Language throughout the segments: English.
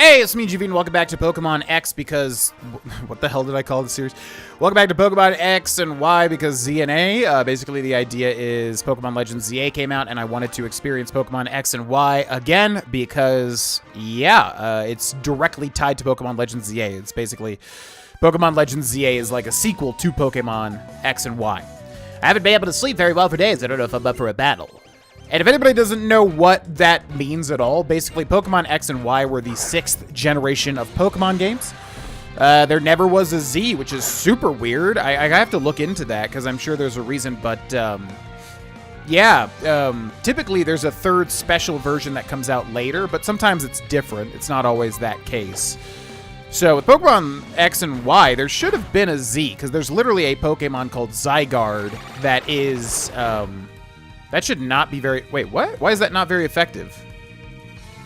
Hey, it's me, GV, and welcome back to Pokémon X because... What the hell did I call the series? Welcome back to Pokémon X and Y because Z and A. Basically, the idea is Pokémon Legends Z-A came out, and I wanted to experience Pokémon X and Y again because, it's directly tied to Pokémon Legends Z-A. It's basically... Pokémon Legends Z-A is like a sequel to Pokémon X and Y. I haven't been able to sleep very well for days. I don't know if I'm up for a battle. And if anybody doesn't know what that means at all, basically Pokemon X and Y were the 6th generation of Pokemon games. There never was a Z, which is super weird. I have to look into that because I'm sure there's a reason, but typically there's a third special version that comes out later, but sometimes it's different. It's not always that case. So with Pokemon X and Y, there should have been a Z because there's literally a Pokemon called Zygarde that is... That should not be very... Wait, what? Why is that not very effective?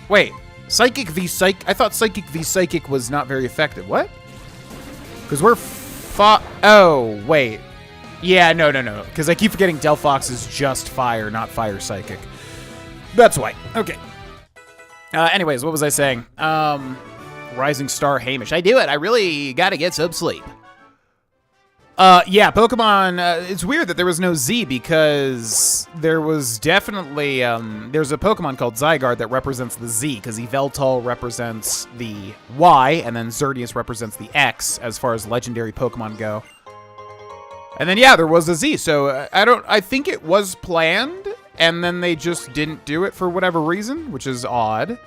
Wait, Psychic v Psychic... I thought Psychic v Psychic was not very effective. What? Because we're... Oh, wait. Yeah, no. Because I keep forgetting Delphox is just fire, not fire Psychic. That's why. Okay. Anyways, what was I saying? Rising Star Hamish. I do it. I really gotta get some sleep. Pokemon, it's weird that there was no Z because there was definitely, there's a Pokemon called Zygarde that represents the Z because Yveltal represents the Y and then Xerneas represents the X as far as legendary Pokemon go. And then, there was a Z, so I think it was planned and then they just didn't do it for whatever reason, which is odd.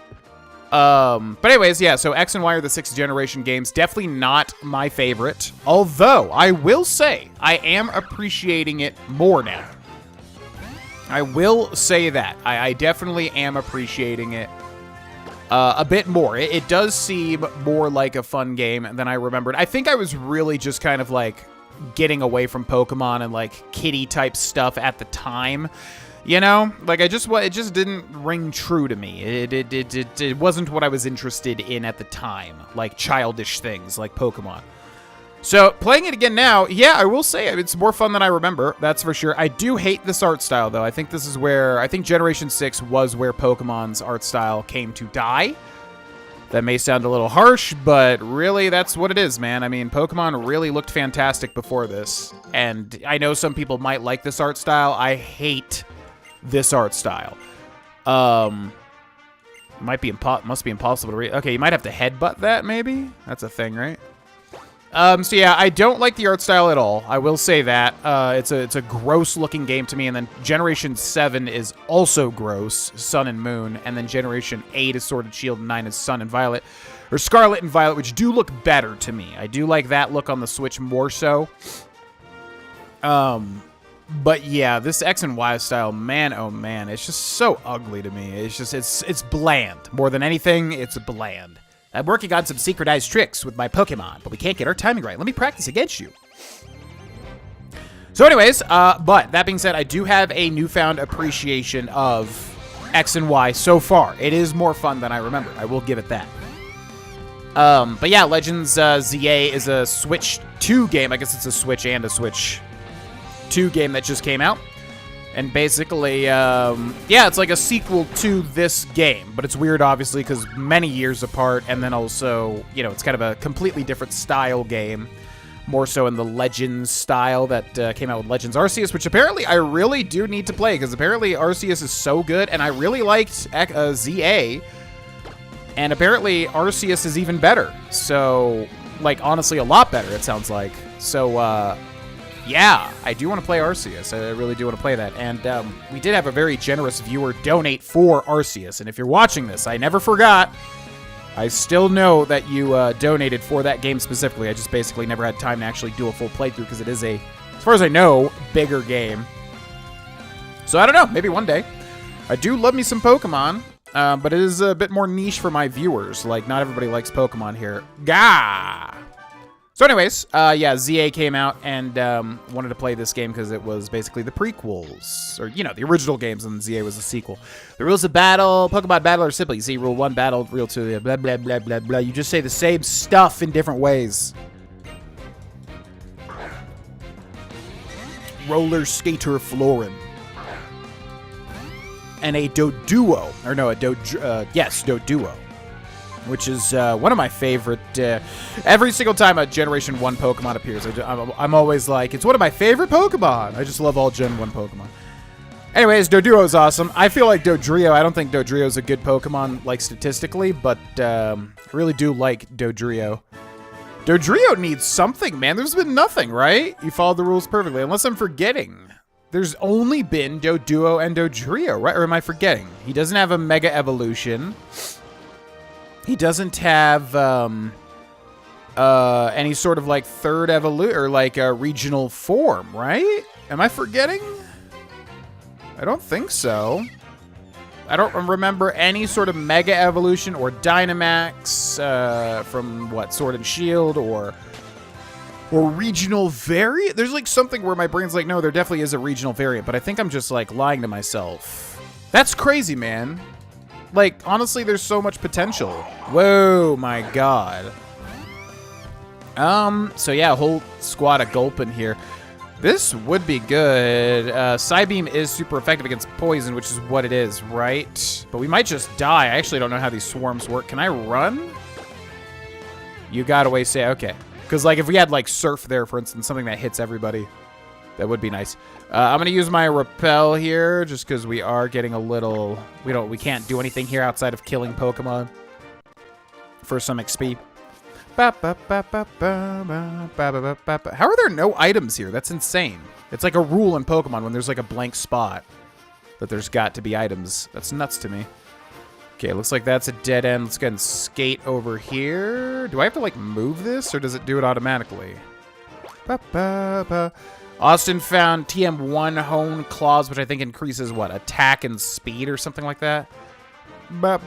But anyways, so X and Y are the 6th generation games. Definitely not my favorite. Although, I will say, I am appreciating it more now. I will say that. I definitely am appreciating it a bit more. It does seem more like a fun game than I remembered. I think I was really just kind of like getting away from Pokemon and like kitty type stuff at the time. You know, like it just didn't ring true to me. It wasn't what I was interested in at the time, like childish things like Pokemon. So playing it again now, I will say it's more fun than I remember. That's for sure. I do hate this art style though. I think this is where Generation 6 was where Pokemon's art style came to die. That may sound a little harsh, but really that's what it is, man. I mean, Pokemon really looked fantastic before this, and I know some people might like this art style. I hate this art style. Must be impossible to read. Okay, you might have to headbutt that, maybe? That's a thing, right? I don't like the art style at all. I will say that. It's a gross-looking game to me, and then Generation 7 is also gross, Sun and Moon, and then Generation 8 is Sword and Shield, and 9 is Sun and Violet, or Scarlet and Violet, which do look better to me. I do like that look on the Switch more so. But yeah, this X and Y style, man, oh man, it's just so ugly to me. It's just, it's bland. More than anything, it's bland. I'm working on some synchronized tricks with my Pokemon, but we can't get our timing right. Let me practice against you. So anyways, but that being said, I do have a newfound appreciation of X and Y so far. It is more fun than I remember. I will give it that. But yeah, Legends Z-A is a Switch 2 game. I guess it's a Switch and a Switch 2 game that just came out, and basically it's like a sequel to this game, but it's weird obviously because many years apart, and then also it's kind of a completely different style game, more so in the Legends style that came out with Legends Arceus, which apparently I really do need to play because apparently Arceus is so good, and I really liked ZA, and apparently Arceus is even better, so like honestly a lot better it sounds like. So I do want to play Arceus. I really do want to play that. And we did have a very generous viewer donate for Arceus. And if you're watching this, I never forgot. I still know that you donated for that game specifically. I just basically never had time to actually do a full playthrough because it is a, as far as I know, bigger game. So I don't know. Maybe one day. I do love me some Pokemon, but it is a bit more niche for my viewers. Like, not everybody likes Pokemon here. Gah! So anyways, ZA came out and wanted to play this game because it was basically the prequels, or, the original games, and ZA was a sequel. The rules of battle, Pokemon battle are simply, see, rule 1, battle, rule 2, blah, blah, blah, blah, blah. You just say the same stuff in different ways. Roller Skater Florin. And a Doduo, or no, Doduo. which is one of my favorite. Every single time a Generation 1 Pokemon appears, I'm always like, it's one of my favorite Pokemon. I just love all Gen 1 Pokemon. Anyways, Doduo is awesome. I feel like Dodrio, I don't think Dodrio is a good Pokemon, like, statistically, but I really do like Dodrio. Dodrio needs something, man. There's been nothing, right? You followed the rules perfectly, unless I'm forgetting. There's only been Doduo and Dodrio, right? Or am I forgetting? He doesn't have a Mega Evolution. He doesn't have any sort of, like, third evolution, or, like, a regional form, right? Am I forgetting? I don't think so. I don't remember any sort of Mega Evolution or Dynamax from, what, Sword and Shield or regional variant? There's, like, something where my brain's like, no, there definitely is a regional variant, but I think I'm just, like, lying to myself. That's crazy, man. Like, honestly, there's so much potential. Whoa, my God. So yeah, a whole squad of Gulpin here. This would be good. Psybeam is super effective against poison, which is what it is, right? But we might just die. I actually don't know how these swarms work. Can I run? You gotta wait, say, okay. Because, like, if we had, like, Surf there, for instance, something that hits everybody, that would be nice. I'm gonna use my Repel here, just because we are getting a little... We can't do anything here outside of killing Pokemon for some XP. How are there no items here? That's insane. It's like a rule in Pokemon when there's like a blank spot that there's got to be items. That's nuts to me. Okay, looks like that's a dead end. Let's go ahead and skate over here. Do I have to like move this or does it do it automatically? Austin found TM1 Hone Claws, which I think increases what? Attack and speed or something like that. And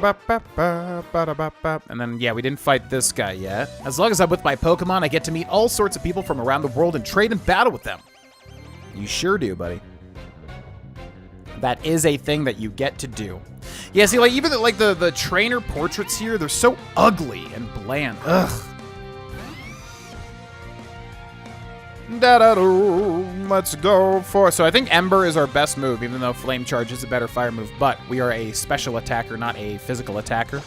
then, yeah, we didn't fight this guy yet. As long as I'm with my Pokemon, I get to meet all sorts of people from around the world and trade and battle with them. You sure do, buddy. That is a thing that you get to do. Yeah, see, like, even the trainer portraits here, they're so ugly and bland. Ugh. Let's go for... So I think Ember is our best move, even though Flame Charge is a better fire move. But we are a special attacker, not a physical attacker.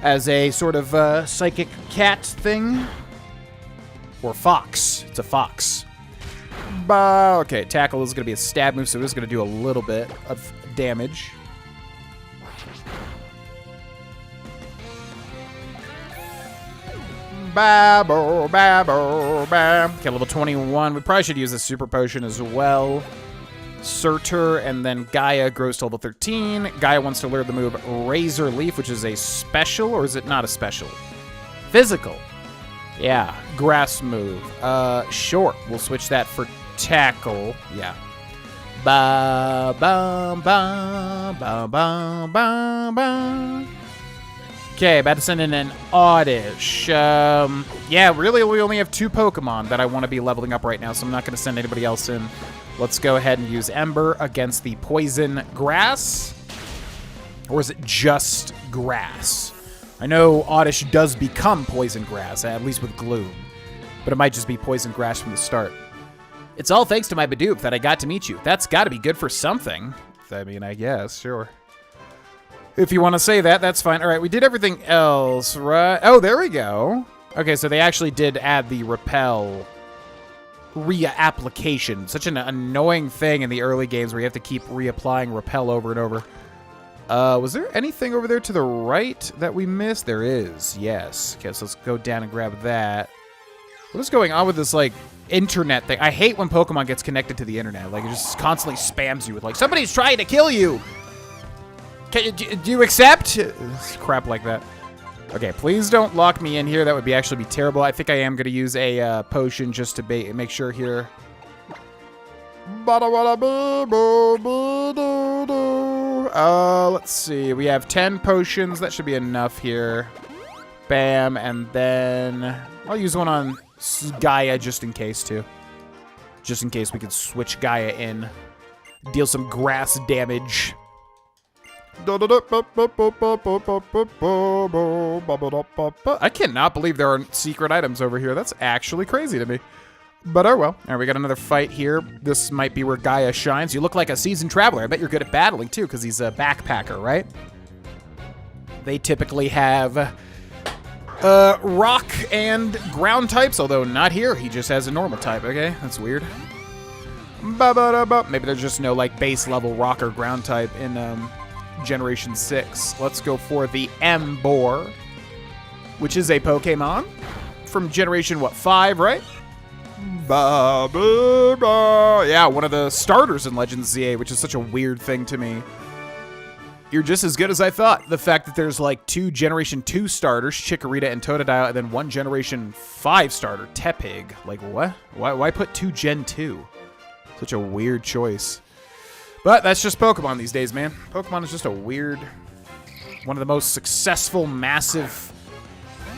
As a sort of psychic cat thing. Or fox. It's a fox. Okay, Tackle is going to be a stab move, so it is going to do a little bit of damage. Babble, babble, bam. Okay, level 21. We probably should use a super potion as well. Surtur, and then Gaia grows to level 13. Gaia wants to learn the move Razor Leaf, which is a special, or is it not a special? Physical. Yeah, grass move. Sure, we'll switch that for Tackle. Yeah. Ba ba ba ba ba ba ba. Okay, about to send in an Oddish. Yeah, really, we only have 2 Pokemon that I want to be leveling up right now, so I'm not going to send anybody else in. Let's go ahead and use Ember against the Poison Grass. Or is it just Grass? I know Oddish does become Poison Grass, at least with Gloom. But it might just be Poison Grass from the start. It's all thanks to my Bidoof that I got to meet you. That's got to be good for something. I mean, I guess, sure. If you want to say that, that's fine. All right, we did everything else, right? Oh, there we go. Okay, so they actually did add the Repel reapplication. Such an annoying thing in the early games where you have to keep reapplying Repel over and over. Was there anything over there to the right that we missed? There is, yes. Okay, so let's go down and grab that. What is going on with this, like, internet thing? I hate when Pokemon gets connected to the internet. Like, it just constantly spams you with, like, somebody's trying to kill you! Do you accept? Crap like that. Okay, please don't lock me in here. That would actually be terrible. I think I am going to use a potion just to make sure here. Let's see. We have 10 potions. That should be enough here. Bam. And then I'll use one on Gaia just in case, too. Just in case we could switch Gaia in. Deal some grass damage. I cannot believe there are secret items over here. That's actually crazy to me. But oh well. All right, we got another fight here. This might be where Gaia shines. You look like a seasoned traveler. I bet you're good at battling, too, because he's a backpacker, right? They typically have rock and ground types, although not here. He just has a normal type, okay? That's weird. Maybe there's just no, like, base level rock or ground type in Generation 6. Let's go for the Emboar, which is a Pokemon from Generation, 5, right? Yeah, one of the starters in Legends Z-A, which is such a weird thing to me. You're just as good as I thought. The fact that there's like 2 Generation 2 starters, Chikorita and Totodile, and then 1 Generation 5 starter, Tepig. Like, what? Why put 2 Gen 2? Such a weird choice. But that's just Pokemon these days, man. Pokemon is just a weird... one of the most successful, massive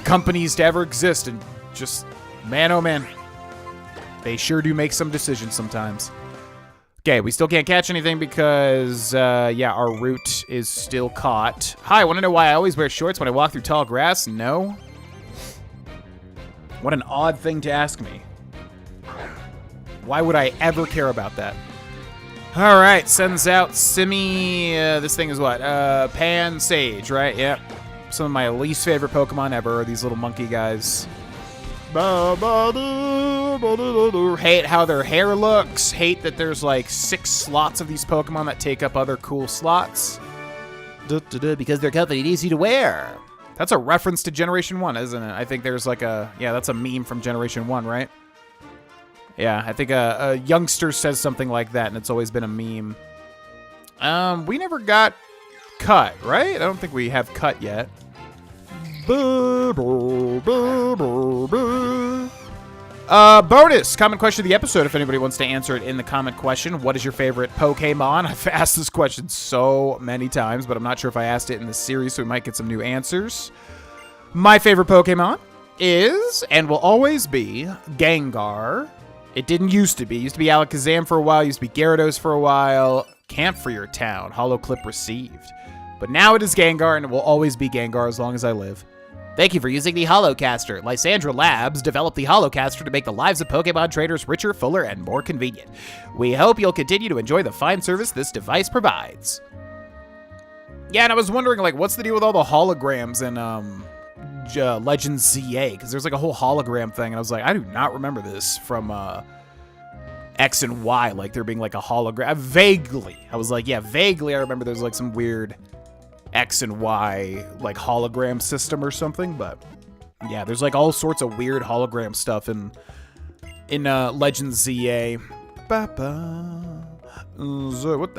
companies to ever exist. And just, man, oh man. They sure do make some decisions sometimes. Okay, we still can't catch anything because, yeah, our route is still caught. Hi, want to know why I always wear shorts when I walk through tall grass? No. What an odd thing to ask me. Why would I ever care about that? All right, sends out Simi. This thing is what? Pan Sage, right? Yep. Some of my least favorite Pokemon ever are these little monkey guys. Hate how their hair looks. Hate that there's like 6 slots of these Pokemon that take up other cool slots. Because they're comfy and easy to wear. That's a reference to Generation 1, isn't it? I think there's like a... yeah, that's a meme from Generation 1, right? Yeah, I think a youngster says something like that, and it's always been a meme. We never got cut, right? I don't think we have cut yet. Bonus comment question of the episode, if anybody wants to answer it in the comment question. What is your favorite Pokemon? I've asked this question so many times, but I'm not sure if I asked it in the series, so we might get some new answers. My favorite Pokemon is, and will always be, Gengar. It didn't used to be. It used to be Alakazam for a while, used to be Gyarados for a while. Camp for your town. Hollow clip received. But now it is Gengar, and it will always be Gengar as long as I live. Thank you for using the Holocaster. Lysandra Labs developed the Holocaster to make the lives of Pokemon traders richer, fuller, and more convenient. We hope you'll continue to enjoy the fine service this device provides. Yeah, and I was wondering, like, what's the deal with all the holograms in Legends Z-A? Because there's like a whole hologram thing, and I was like, I do not remember this from X and Y, like there being like a hologram. Vaguely. I was like, yeah, vaguely I remember there's like some weird X and Y like hologram system or something, but yeah, there's like all sorts of weird hologram stuff in Legends Z-A. What the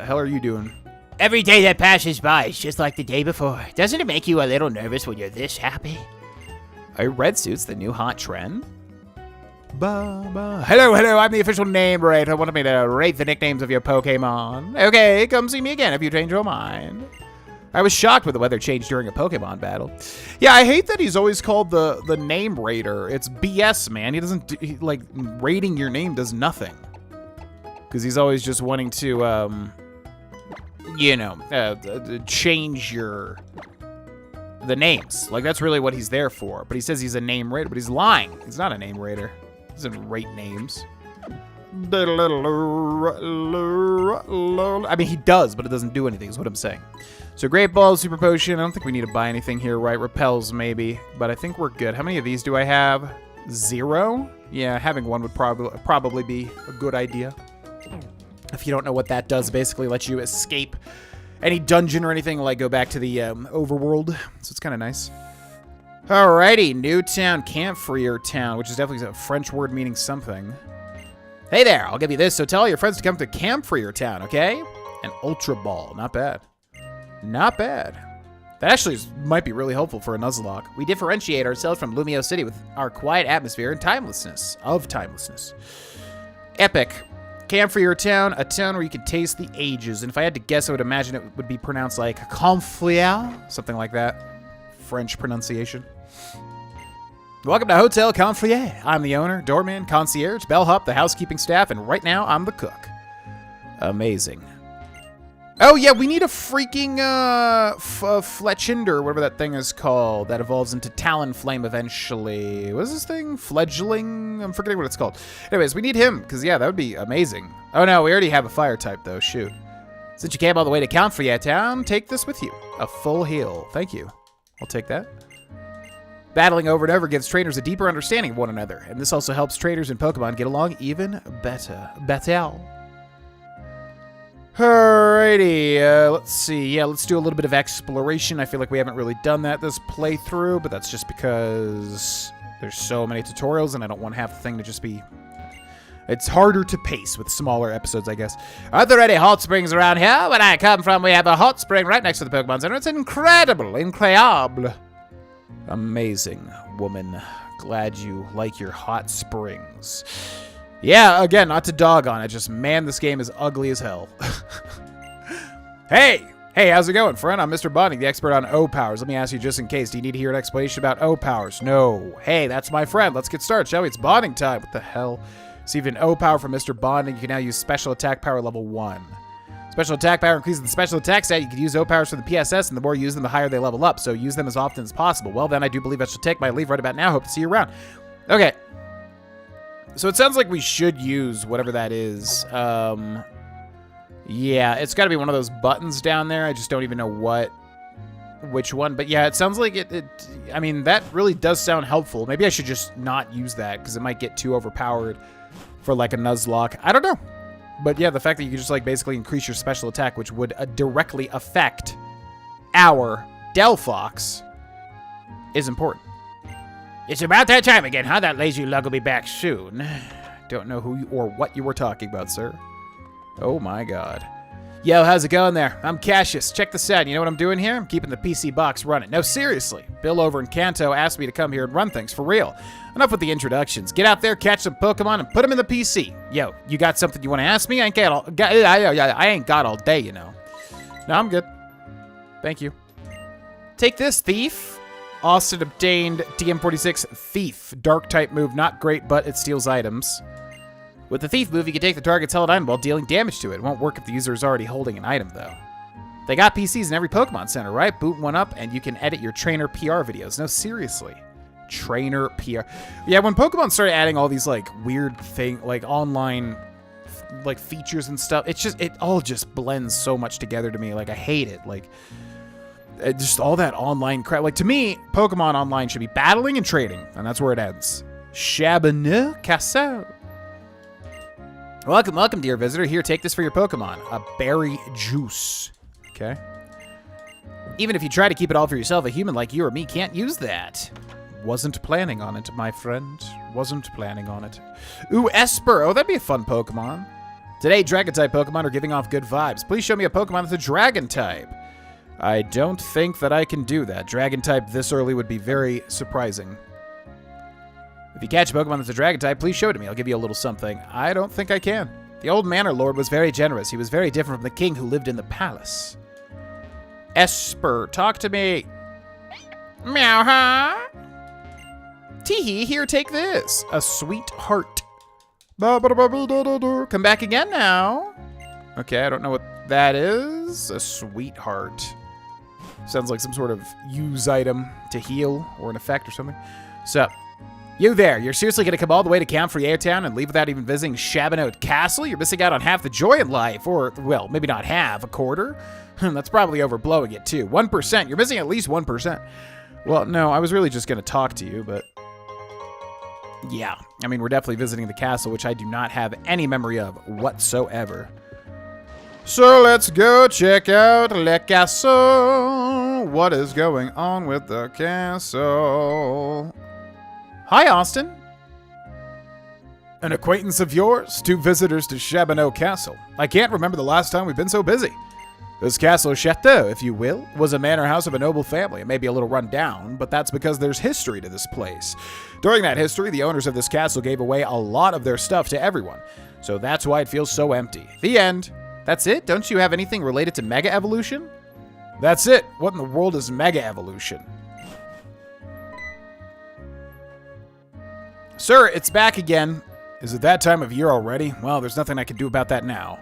hell are you doing? Every day that passes by is just like the day before. Doesn't it make you a little nervous when you're this happy? Are red suits the new hot trend? Hello, I'm the official name rater. Wanted me to rate the nicknames of your Pokemon. Okay, come see me again if you change your mind. I was shocked when the weather changed during a Pokemon battle. Yeah, I hate that he's always called the name rater. It's BS, man. He doesn't, like, rating your name does nothing. Because he's always just wanting to, you know, change the names. Like, that's really what he's there for. But he says he's a name rater, but he's lying. He's not a name rater. He doesn't rate names. I mean, he does, but it doesn't do anything, is what I'm saying. So, Great Ball, Super Potion. I don't think we need to buy anything here, right? Repels, maybe. But I think we're good. How many of these do I have? 0? Yeah, having one would probably be a good idea. If you don't know what that does, basically lets you escape any dungeon or anything, like go back to the overworld. So it's kind of nice. Alrighty, New Town, Campfire Town, which is definitely a French word meaning something. Hey there, I'll give you this, so tell all your friends to come to Campfire Town, okay? An Ultra Ball, not bad. Not bad. That actually might be really helpful for a nuzlocke. We differentiate ourselves from Lumio City with our quiet atmosphere and timelessness. Epic. Campfire Town, a town where you can taste the ages. And if I had to guess, I would imagine it would be pronounced like Campfire, something like that. French pronunciation. Welcome to Hotel Campfire. I'm the owner, doorman, concierge, bellhop, the housekeeping staff, and right now I'm the cook. Amazing. Oh yeah, we need a freaking Fletchinder, whatever that thing is called, that evolves into Talonflame eventually. What is this thing? Fledgling? I'm forgetting what it's called. Anyways, we need him, because yeah, that would be amazing. Oh no, we already have a fire type though, shoot. Since you came all the way to Campfire Town, take this with you. A full heal. Thank you. I'll take that. Battling over and over gives trainers a deeper understanding of one another, and this also helps trainers and Pokemon get along even better. Alrighty, let's see. Yeah, let's do a little bit of exploration. I feel like we haven't really done that this playthrough, but that's just because there's so many tutorials, and I don't want half the thing to just be... It's harder to pace with smaller episodes, I guess. Are there any hot springs around here? Where I come from, we have a hot spring right next to the Pokemon Center. It's incredible. Amazing, woman. Glad you like your hot springs. Yeah, again, not to dog on it, just, man, this game is ugly as hell. Hey, how's it going, friend? I'm Mr. Bonding, the expert on O-Powers. Let me ask you just in case, do you need to hear an explanation about O-Powers? No. Hey, that's my friend. Let's get started, shall we? It's bonding time. What the hell? Receive an O-Power from Mr. Bonding. You can now use Special Attack Power level 1. Special Attack Power increases the Special Attack stat. You can use O-Powers for the PSS, and the more you use them, the higher they level up. So use them as often as possible. Well, then, I do believe I shall take my leave right about now. Hope to see you around. Okay. So it sounds like we should use whatever that is. Yeah, it's got to be one of those buttons down there. I just don't even know which one. But yeah, it sounds like I mean, that really does sound helpful. Maybe I should just not use that because it might get too overpowered for like a nuzlocke. I don't know. But yeah, the fact that you can just like basically increase your special attack, which would directly affect our Delphox, is important. It's about that time again, huh? That lazy lug will be back soon. Don't know who or what you were talking about, sir. Oh my god. Yo, how's it going there? I'm Cassius. Check this out. You know what I'm doing here? I'm keeping the PC box running. No, seriously. Bill over in Kanto asked me to come here and run things for real. Enough with the introductions. Get out there, catch some Pokemon, and put them in the PC. Yo, you got something you want to ask me? I ain't got all day, you know. No, I'm good. Thank you. Take this, thief. Austin obtained TM46 Thief. Dark type move, not great, but it steals items. With the Thief move, you can take the target's held item while dealing damage to it. It won't work if the user is already holding an item, though. They got PCs in every Pokemon Center, right? Boot one up, and you can edit your trainer PR videos. No, seriously. Trainer PR. Yeah, when Pokemon started adding all these, like, weird like, online, like, features and stuff, it all just blends so much together to me. Like, I hate it. Like, just all that online crap. Like, to me, Pokemon Online should be battling and trading, and that's where it ends. Chabonneau Castle. Welcome, dear visitor. Here, take this for your Pokemon. A berry juice. Okay. Even if you try to keep it all for yourself, a human like you or me can't use that. Wasn't planning on it, my friend. Wasn't planning on it. Ooh, Esper. Oh, that'd be a fun Pokemon. Today, Dragon-type Pokemon are giving off good vibes. Please show me a Pokemon that's a Dragon-type. I don't think that I can do that. Dragon-type this early would be very surprising. If you catch a Pokemon that's a Dragon-type, please show it to me. I'll give you a little something. I don't think I can. The old Manor Lord was very generous. He was very different from the king who lived in the palace. Esper, talk to me. Meow, huh? Teehee, here, take this. A sweet heart. Come back again now. Okay, I don't know what that is. A sweetheart. Sounds like some sort of use item to heal or an effect or something. So, you there, you're seriously going to come all the way to Camp Friere Town and leave without even visiting Chabonneau Castle? You're missing out on half the joy in life. Or, well, maybe not half, a quarter? That's probably overblowing it, too. 1%. You're missing at least 1%. Well, no, I was really just going to talk to you, but... yeah, I mean, we're definitely visiting the castle, which I do not have any memory of whatsoever. So let's go check out Le Castle. What is going on with the castle? Hi, Austin. An acquaintance of yours? 2 visitors to Chabonneau Castle. I can't remember the last time we've been so busy. This castle chateau, if you will, was a manor house of a noble family. It may be a little run down, but that's because there's history to this place. During that history, the owners of this castle gave away a lot of their stuff to everyone. So that's why it feels so empty. The end. That's it? Don't you have anything related to Mega Evolution? That's it. What in the world is Mega Evolution? Sir, it's back again. Is it that time of year already? Well, there's nothing I can do about that now.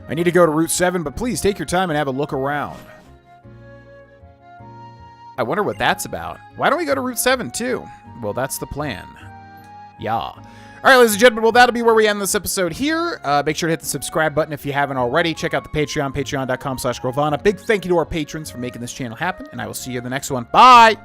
I need to go to Route 7, but please take your time and have a look around. I wonder what that's about. Why don't we go to Route 7, too? Well, that's the plan. Yeah. All right, ladies and gentlemen, well, that'll be where we end this episode here. Make sure to hit the subscribe button if you haven't already. Check out the Patreon, patreon.com/Grovana. Big thank you to our patrons for making this channel happen, and I will see you in the next one. Bye!